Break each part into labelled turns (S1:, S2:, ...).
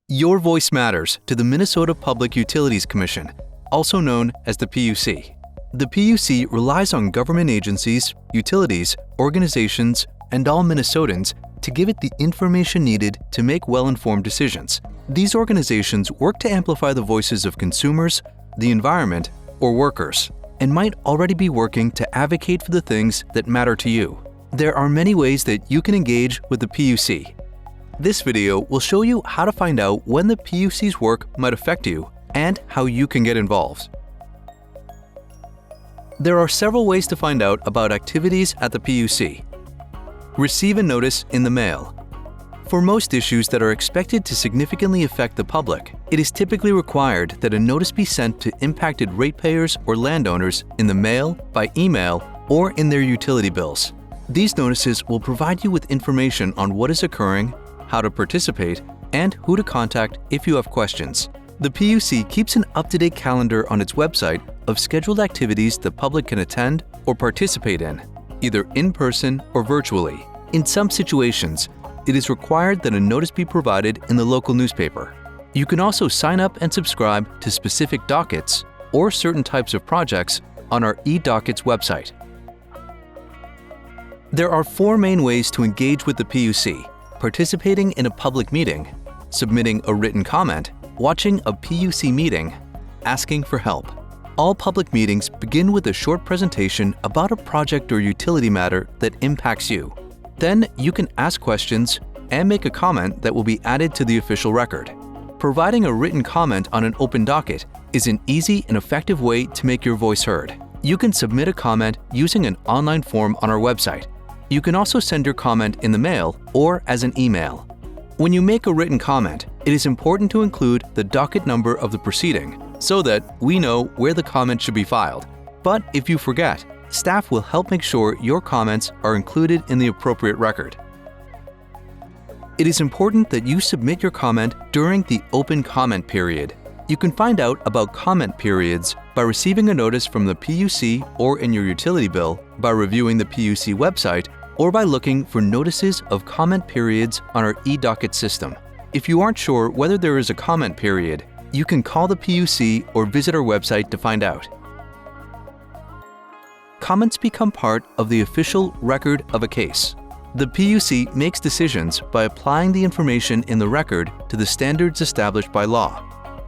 S1: Your voice matters to the Minnesota Public Utilities Commission, also known as the PUC. The PUC relies on government agencies, utilities, organizations, and all Minnesotans to give it the information needed to make well-informed decisions. These organizations work to amplify the voices of consumers, the environment, or workers, and might already be working to advocate for the things that matter to you. There are many ways that you can engage with the PUC. This video will show you how to find out when the PUC's work might affect you and how you can get involved. There are several ways to find out about activities at the PUC. Receive a notice in the mail. For most issues that are expected to significantly affect the public, it is typically required that a notice be sent to impacted ratepayers or landowners in the mail, by email, or in their utility bills. These notices will provide you with information on what is occurring, how to participate, and who to contact if you have questions. The PUC keeps an up-to-date calendar on its website of scheduled activities the public can attend or participate in, either in person or virtually. In some situations, it is required that a notice be provided in the local newspaper. You can also sign up and subscribe to specific dockets or certain types of projects on our eDockets website. There are four main ways to engage with the PUC: participating in a public meeting, submitting a written comment, watching a PUC meeting, asking for help. All public meetings begin with a short presentation about a project or utility matter that impacts you. Then you can ask questions and make a comment that will be added to the official record. Providing a written comment on an open docket is an easy and effective way to make your voice heard. You can submit a comment using an online form on our website. You can also send your comment in the mail or as an email. When you make a written comment, it is important to include the docket number of the proceeding so that we know where the comment should be filed. But if you forget, staff will help make sure your comments are included in the appropriate record. It is important that you submit your comment during the open comment period. You can find out about comment periods by receiving a notice from the PUC or in your utility bill, by reviewing the PUC website, or by looking for notices of comment periods on our eDocket system. If you aren't sure whether there is a comment period, you can call the PUC or visit our website to find out. Comments become part of the official record of a case. The PUC makes decisions by applying the information in the record to the standards established by law.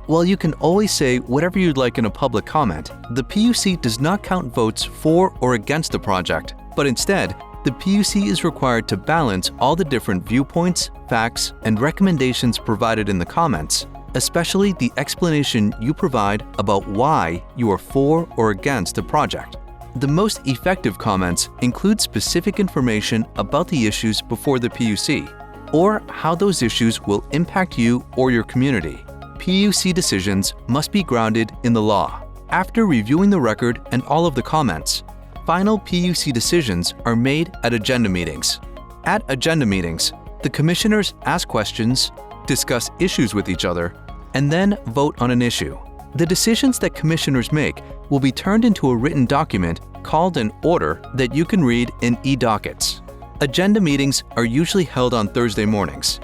S1: While you can always say whatever you'd like in a public comment, the PUC does not count votes for or against the project, but instead, the PUC is required to balance all the different viewpoints, facts, and recommendations provided in the comments, especially the explanation you provide about why you are for or against a project. The most effective comments include specific information about the issues before the PUC, or how those issues will impact you or your community. PUC decisions must be grounded in the law. After reviewing the record and all of the comments, final PUC decisions are made at agenda meetings. At agenda meetings, the commissioners ask questions, discuss issues with each other, and then vote on an issue. The decisions that commissioners make will be turned into a written document called an order that you can read in eDockets. Agenda meetings are usually held on Thursday mornings.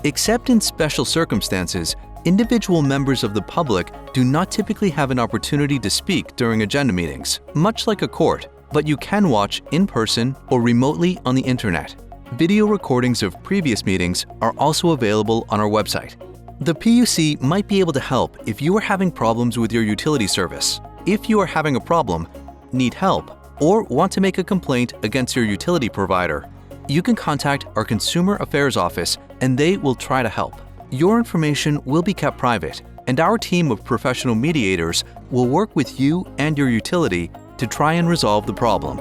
S1: Except in special circumstances, individual members of the public do not typically have an opportunity to speak during agenda meetings, much like a court, but you can watch in person or remotely on the internet. Video recordings of previous meetings are also available on our website. The PUC might be able to help if you are having problems with your utility service. If you are having a problem, need help, or want to make a complaint against your utility provider, you can contact our Consumer Affairs Office and they will try to help. Your information will be kept private, and our team of professional mediators will work with you and your utility to try and resolve the problem.